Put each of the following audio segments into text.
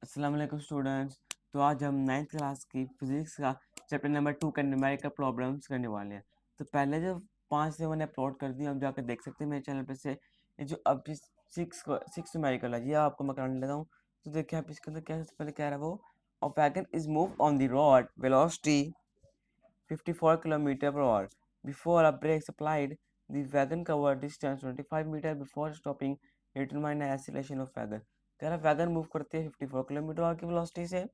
अस्सलाम वालेकुम स्टूडेंट्स। तो आज हम 9th क्लास की फिजिक्स का चैप्टर नंबर 2 का न्यूमेरिकल प्रॉब्लम्स करने वाले हैं। तो पहले जो 5 से मैंने अपलोड कर दिया, आप जाकर देख सकते हैं मेरे चैनल पे से। ये जो अब सिक्स न्यूमेरिकल है, ये आपको मैं कराने लगा हूँ। तो देखिए आप इसके अंदर क्या सबसे पहले कह रहा है वो, a wagon is move on the road velocity 54 kilometer per hour. Before a brakes applied, the wagon covered distance 25 meter before stopping. Determine the acceleration of wagon. कह रहा वैगन मूव करती है 54 किलोमीटर की वेलोसिटी से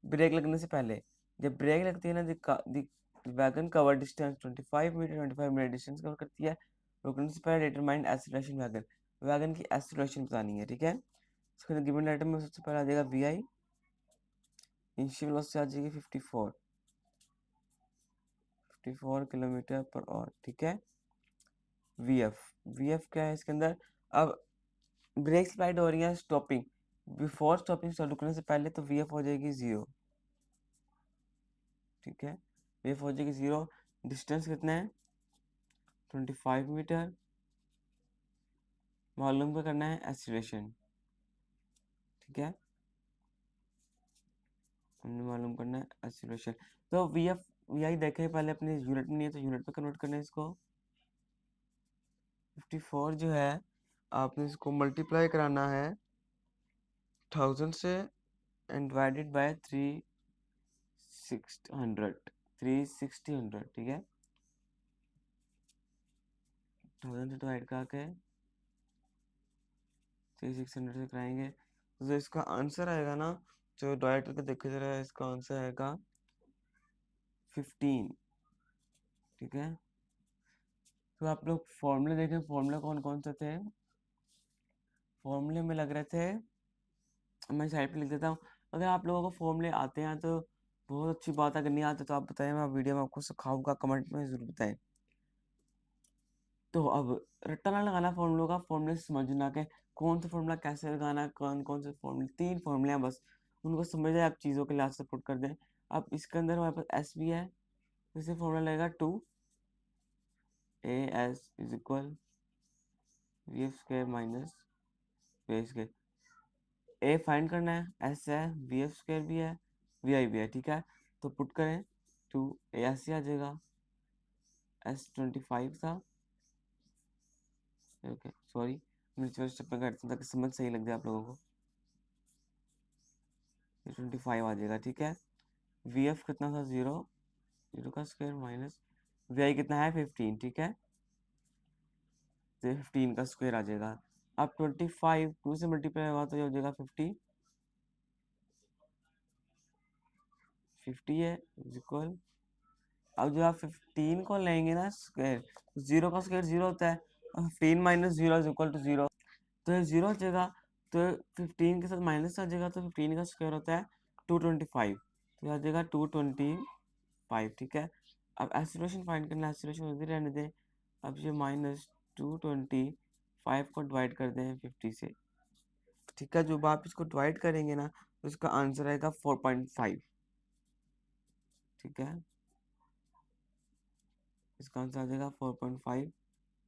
break लगने से पहले। जब ब्रेक लगती है ना, the wagon cover distance 25 metre distance cover करती है रुकने से पहले। डिटरमाइन एक्सीलरेशन वैगन, वैगन की एक्सीलरेशन बतानी है, ठीक है। इसके गिवन डाटा में सबसे पहले आ जाएगा वी आई, इनिशियल वेलोसिटी आ जाएगी 54 किलोमीटर पर आवर, ठीक है। वी एफ क्या है इसके अंदर। अब ब्रेक स्लाइड हो रही है स्टॉपिंग, बिफोर स्टॉपिंग रुकने से पहले, तो वी एफ हो जाएगी 0, ठीक है। वी एफ हो जाएगी 0। डिस्टेंस कितना है 25 मीटर। मालूम क्या करना है, एक्सीलरेशन, ठीक है। हमने मालूम करना है एक्सीलरेशन। तो वी एफ वी आई देखे पहले अपने यूनिट में नहीं है, तो यूनिट में कन्वर्ट करना है इसको। 54 जो है आपने इसको मल्टीप्लाई कराना है 1000 से एंड डिवाइडेड बाय 360, ठीक है। 1000 से डिवाइड करके 3600 से कराएंगे, तो जो इसका आंसर आएगा ना, जो डिवाइड करके देखो जरा, इसका आंसर आएगा 15, ठीक है। तो आप लोग फॉर्मूले देखें, फॉर्मूला कौन कौन से थे। फॉर्मूले में लग रहे थे, मैं साइड पे लिख देता हूँ। अगर आप लोगों को फॉर्मूले आते हैं तो बहुत अच्छी बात है, अगर नहीं आते तो आप बताएं, मैं वीडियो में आपको सिखाऊंगा, कमेंट में ज़रूर बताएं। तो अब रट्टा ना लगाना फॉर्मूलों का, फॉर्मूले से समझना के कौन सा फॉर्मूला कैसे लगाना है, कौन कौन से फॉर्मूले, 3 फॉर्मूले हैं बस, उनको समझ जाए आप, चीज़ों के लिहाज से पुट कर दें। अब इसके अंदर हमारे पास एस भी है, तो इसे फॉर्मूला लगेगा 2 AS is equal V F square minus V square. A find करना है, एस है, वी एफ स्क्र भी है, वी आई भी है, ठीक है। तो पुट करें 2 ऐसे आ जाएगा, एस 25 था, ओके सॉरी, मैं स्टेप में करता हूँ ताकि समझ सही लग जाए आप लोगों को। 25 आ जाएगा, ठीक है। वी एफ कितना था 0, 0 का स्क्वायर माइनस वी आई कितना है 15, ठीक है। तो 15 का स्क्वायर आ जाएगा। अब 25 2 से मल्टीप्लाई होगा तो ये हो जाएगा 50 है इक्वल। अब जो आप 15 को लेंगे ना स्क्वायर, 0 का स्क्वायर 0 होता है, और 15 माइनस 0 इज इक्वल टू 0, तो ये 0 आ जाएगा। तो 15 के साथ माइनस आ जाएगा, तो 15 का स्क्वायर होता है 225, तो ये आ जाएगा 225, ठीक है। अब एक्सीलरेशन फाइंड करना है, एक्सीलरेशन उधर रहने दें। अब ये -225 को डिवाइड कर दें 50 से, ठीक है। जब आप इसको डिवाइड करेंगे ना, तो इसका आंसर आएगा 4.5, ठीक है। इसका आंसर आ जाएगा 4.5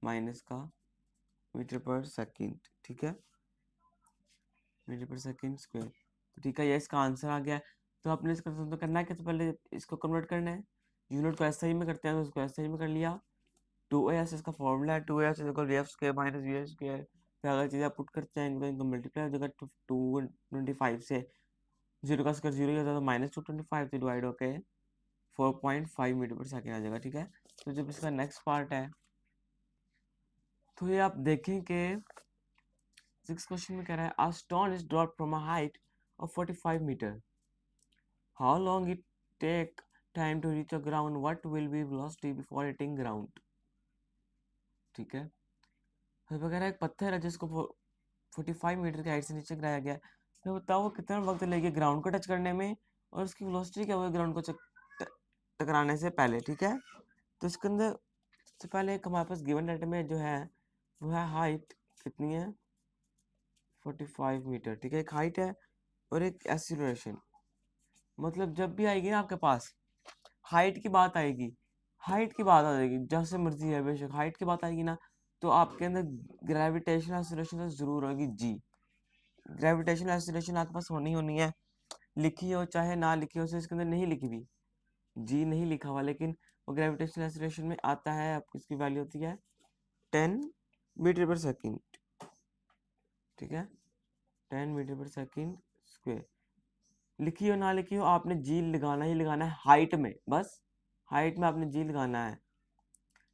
माइनस का मीटर पर सेकेंड, ठीक है, मीटर पर सेकेंड स्क्वायर, तो ठीक है, ये इसका आंसर आ गया। तो आपने इसका तो करना है कि तो पहले इसको कन्वर्ट करना है, यूनिट को एसआई में करते हैं, तो इसको एसआई में कर लिया। 2as इसका फॉर्मूला है, 2as equal V F square minus V F square. फिर अगर चीज़ें आप पुट करते हैं, इनको मल्टीप्लाई हो जाएगा 225 से, 0 का स्क्वायर 0 ही होता है, तो -225 से डिवाइड होके 4.5 मीटर पर सेकेंड आ जाएगा, ठीक है। तो जब इसका नेक्स्ट पार्ट है, तो ये आप देखें कि 6 क्वेश्चन में कह रहा है, a stone is dropped from a height of 45 metre, how long it take time to reach the ground, what will be velocity before hitting ground, ठीक है। तो वगैरह एक पत्थर है जिसको 45 मीटर की हाइट से नीचे गिराया गया है, तो बताओ वो कितना वक्त लगेगा ग्राउंड को टच करने में, और उसकी वेलोसिटी क्या होगी ग्राउंड को टकराने से पहले, ठीक है। तो इसके अंदर सबसे पहले एक हमारे पास गिवन डाटा में जो है वो है हाइट कितनी है 45 मीटर, ठीक है, एक हाइट है और एक एक्सीलरेशन। मतलब जब भी आएगी ना आपके पास हाइट की बात आएगी, हाइट की बात आ जाएगी, जैसे मर्जी है बेशक, हाइट की बात आएगी ना, तो आपके अंदर ग्रेविटेशनल एक्सीलरेशन तो जरूर होगी जी, ग्रेविटेशनल एक्सीलरेशन आपके पास होनी होनी है, लिखी हो चाहे ना लिखी हो, इसके अंदर नहीं लिखी हुई, जी नहीं लिखा हुआ, लेकिन वो ग्रेविटेशनल एक्सीलरेशन में आता है। आपकी इसकी वैल्यू होती है 10 मीटर पर सेकेंड, ठीक है, 10 मीटर पर सेकेंड स्क्वायर। लिखी हो ना लिखी हो, आपने जी लगाना ही लगाना है हाइट में, बस हाइट में आपने जी लगाना है,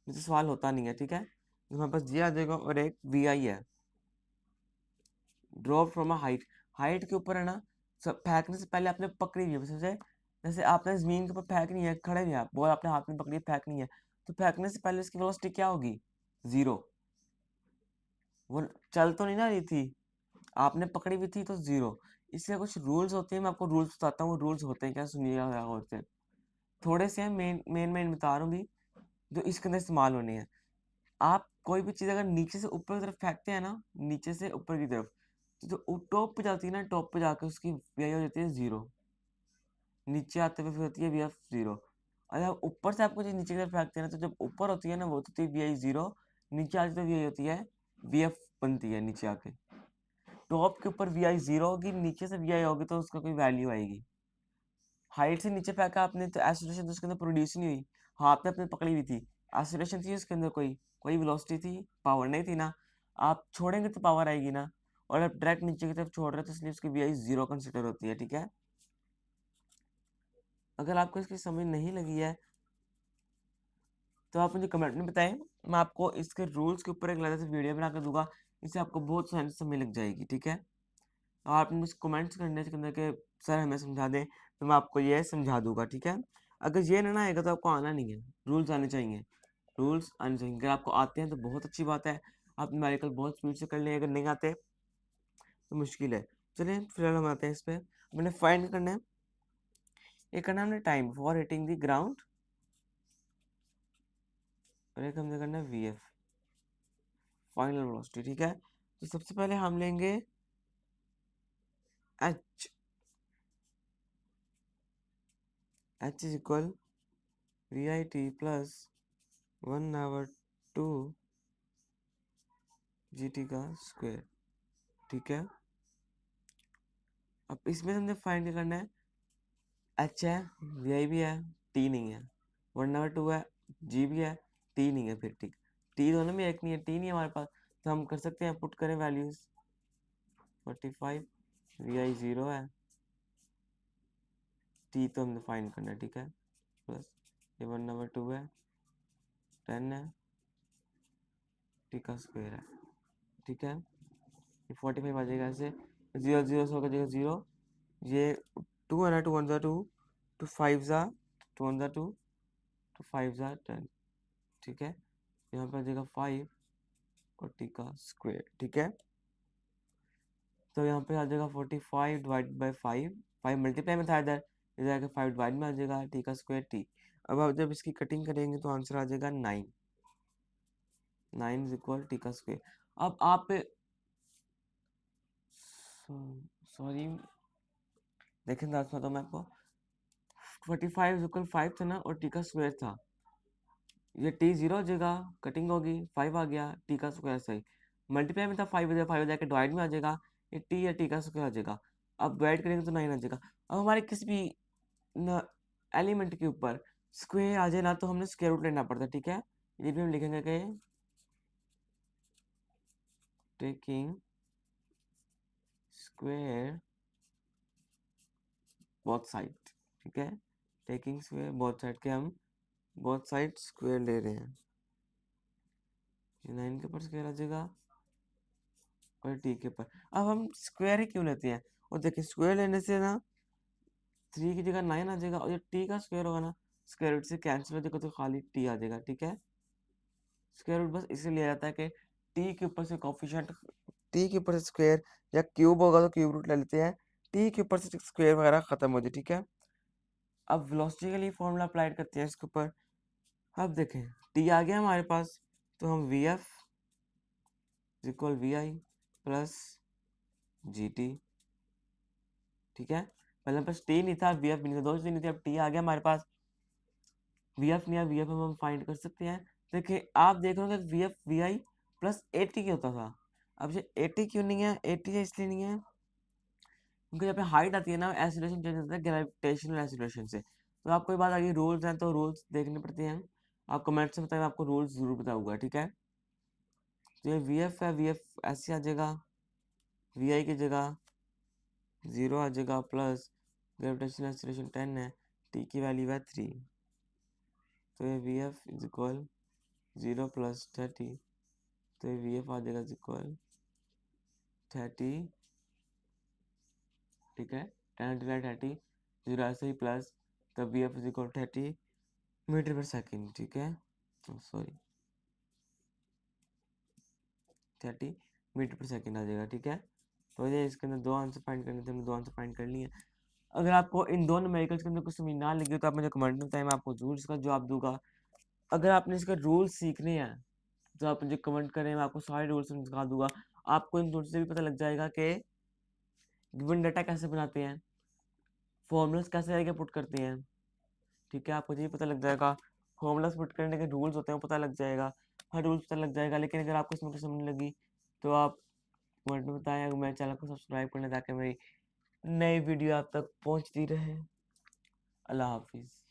मुझे सवाल होता नहीं है, ठीक है। तो हमारे पास जी आ जाएगा और एक वी आई है, drop from a height, height के ऊपर है ना, सब फेंकने से पहले आपने पकड़ी हुई है, जैसे जैसे आपने जमीन के ऊपर फेंकनी है, खड़े नहीं है आप, बॉल आपने हाथ में पकड़ी फेंकनी है, तो फेंकने से पहले उसकी वेलोसिटी क्या होगी, जीरो, वो चल तो नहीं ना रही थी, आपने पकड़ी हुई थी तो जीरो। इसके कुछ रूल्स होते हैं, मैं आपको रूल्स बताता हूँ, वो रूल्स होते हैं क्या, सुनिएगा क्या होते हैं, थोड़े से हैं, मेन मेन मेन बता रहा हूँ भी, जो इसके अंदर इस्तेमाल होने हैं। आप कोई भी चीज़ अगर नीचे से ऊपर की तरफ फेंकते हैं ना, नीचे से ऊपर की तरफ, तो जो टॉप पे जाती है ना, टॉप पे जाके उसकी वी हो जाती है जीरो, नीचे आते हुए फिर होती है वी एफ जीरो। और जब ऊपर से आपको चीज़ नीचे की तरफ फेंकते हैं ना, तो जब ऊपर होती है ना वो होती है वी आई जीरो, नीचे आती तो वी आई होती है वी एफ बनती है नीचे आके। टॉप के ऊपर वी आई जीरो होगी, नीचे से वी आई होगी तो उसका कोई वैल्यू आएगी। हाइट से नीचे फेंका आपने तो एक्सीलरेशन तो उसके अंदर प्रोड्यूस नहीं हुई, हाथ में अपने पकड़ी हुई थी, एक्सीलरेशन थी उसके अंदर, कोई वेलोसिटी थी, पावर नहीं थी ना, आप छोड़ेंगे तो पावर आएगी ना, और आप डायरेक्ट नीचे की तरफ छोड़ रहे हो तो इसलिए उसकी वी आई जीरो कंसिडर होती है, ठीक है। अगर आपको इसकी समझ नहीं लगी है तो आप मुझे कमेंट में बताएं, मैं आपको इसके रूल्स के ऊपर एक अलग से वीडियो बना कर दूंगा, इससे आपको बहुत समझ लग जाएगी, ठीक है। और आपने मुझे कमेंट्स करने के अंदर के सर हमें समझा दें, तो मैं आपको ये समझा दूंगा, ठीक है। अगर ये ना आएगा तो आपको आना नहीं है, रूल्स आने चाहिए, रूल्स आने चाहिए, अगर आपको आते हैं तो बहुत अच्छी बात है, आप न्यूमेरिकल बहुत स्पीड से कर लें, अगर नहीं आते तो मुश्किल है। चलिए फिलहाल हम आते हैं इस पर, मैंने फाइंड करना है, ये करना है हमने time for hitting the ground, और एक हमने करना है वी एफ, फाइनल वेलोसिटी, ठीक है। तो सबसे पहले हम लेंगे H, H is equal V I T plus 1/2 G T का स्क्वायर, ठीक है। अब इसमें हमने फाइंड करना है, एच है, वी आई भी है, टी नहीं है, 1/2 है, जी भी है, टी नहीं है, फिर ठीक, टी दोनों में एक नहीं है, टी नहीं है हमारे पास, तो हम कर सकते हैं, पुट करें वैल्यूज 45, वी आई जीरो है, टी तो हमने फाइंड करना है, ठीक है, प्लस ये 1/2 है, 10 है, टी का स्क्वायर है, ठीक है। ये 45 आ जाएगा ऐसे, जीरो जीरो से होगा जीरो, ये 2 है ना, 2 1 2, 2 5 जा 2 1 2, 2 5 जा 10, ठीक है। यहाँ पर आ जाएगा 5 और टी का स्क्वायर, ठीक है। तो यहाँ पे आ जाएगा 45 डिवाइड बाई 5, 5 मल्टीप्लाई में था इधर, इधर आके 5 डिवाइड में आ जाएगा, टी का स्क्वायर टी। अब आप जब इसकी कटिंग करेंगे तो आंसर आ जाएगा 9, 9 इज इक्वल टी का स्क्वायर। अब आप सॉरी देखें दांत तो मैं आपको 45 इज इक्वल 5 था ना, और टी का स्क्वायर था, ये टी जीरो हो जाएगा, कटिंग होगी, 5 आ गया, टी का स्क्वायर सही, मल्टीप्लाई में था 5 इधर, 5 जाके डिवाइड में आ जाएगा, ये टी या टी का स्क्वायर आ जाएगा। अब डिवाइड करेंगे तो 9 आ जाएगा। अब हमारे किसी भी न एलिमेंट के ऊपर स्क्वायर आ जाए ना, तो हमने स्क्वायर रूट लेना पड़ता है, ठीक है। ये भी हम लिखेंगे कि टेकिंग स्क्वायर बोथ साइड, ठीक है, टेकिंग स्क्वायर बोथ साइड के हम बोथ साइड स्क्वायर ले रहे हैं, 9 के ऊपर स्क्वायर आ जाएगा और टी के ऊपर। अब हम स्क्वायर ही क्यों लेते हैं, और देखिए स्क्वायर लेने से ना 3 की जगह 9 आ जाएगा, और ये टी का स्क्वायर होगा ना, स्क्वायर रूट से कैंसिल हो जाएगा तो खाली टी आ जाएगा, ठीक है। स्क्वायर रूट बस इसलिए लिया जाता है कि टी के ऊपर से कोफिशिएंट, टी के ऊपर से स्क्वायर या क्यूब होगा तो क्यूब रूट ले लेते हैं, टी के ऊपर से स्क्वायर वगैरह खत्म हो जाए, ठीक है। अब वेलोसिटी के लिए फॉर्मूला अप्लाई करते हैं इसके ऊपर। अब देखें टी आ गया हमारे पास, तो हम V F equal V I plus G T, ठीक है। पहले हमारे पास टी नहीं था, वी एफ भी नहीं था, दो चीज नहीं थी, अब टी आ गया हमारे पास, वी एफ नहीं है, वी एफ हम फाइंड कर सकते हैं। देखिए आप देख रहे हो V F V I plus A T क्या होता था, अब ये ए टी क्यों नहीं है, ए टी है इसलिए नहीं है क्योंकि जब पे हाइट आती है ना, एक्सीलरेशन चेंज होता है ग्रेविटेशनल एक्सीलरेशन से। तो आपको ये बात आगे रूल्स हैं, तो रूल्स देखने पड़ते हैं। आप कमेंट से बताएं, आपको रूल्स जरूर बताऊंगा, ठीक है। तो ये वी एफ है, वी एफ ऐसे आ जाएगा, वी आई की जगह 0 आ जाएगा, प्लस ग्रेविटेशनल एक्सीलरेशन 10 है, टी की वैल्यू है 3। तो ये we F is equal 0 plus 30, तो ये वी एफ आ जाएगा इज इक्वल 30, ठीक है। 10 डिवाइड 30, 0 ऐसे ही प्लस, तो V F is equal 30 metre पर सेकेंड, ठीक है। सॉरी 30 मीटर पर सेकेंड आ जाएगा, ठीक है। तो ये इसके अंदर दो आंसर फाइंड करने थे, हमने दो आंसर फाइंड कर लिए। अगर आपको इन दोनों न्यूमेरिकल्स के अंदर कुछ समझ ना लगी तो आप मुझे कमेंट में बताएं, मैं आपको जरूर इसका जवाब दूंगा। अगर आपने इसके रूल्स सीखने हैं तो आप मुझे कमेंट करें, मैं आपको सारे रूल्स सिखा दूंगा। आपको इन रूल्स से भी पता लग जाएगा कि गिवन डाटा कैसे बनाते हैं, फॉर्मूलाज कैसे आगे पुट करते हैं, ठीक है। आपको ये पता लग जाएगा, फॉर्मूलाज पुट करने के रूल्स होते हैं वो पता लग जाएगा, हर रूल्स पता लग जाएगा। लेकिन अगर आपको इसमें कुछ समझ नहीं लगी तो आप कमेंट में बताएं। अगर मेरे चैनल को सब्सक्राइब करने ताकि मेरी नई वीडियो आप तक पहुंचती रहे। अल्लाह हाफिज़।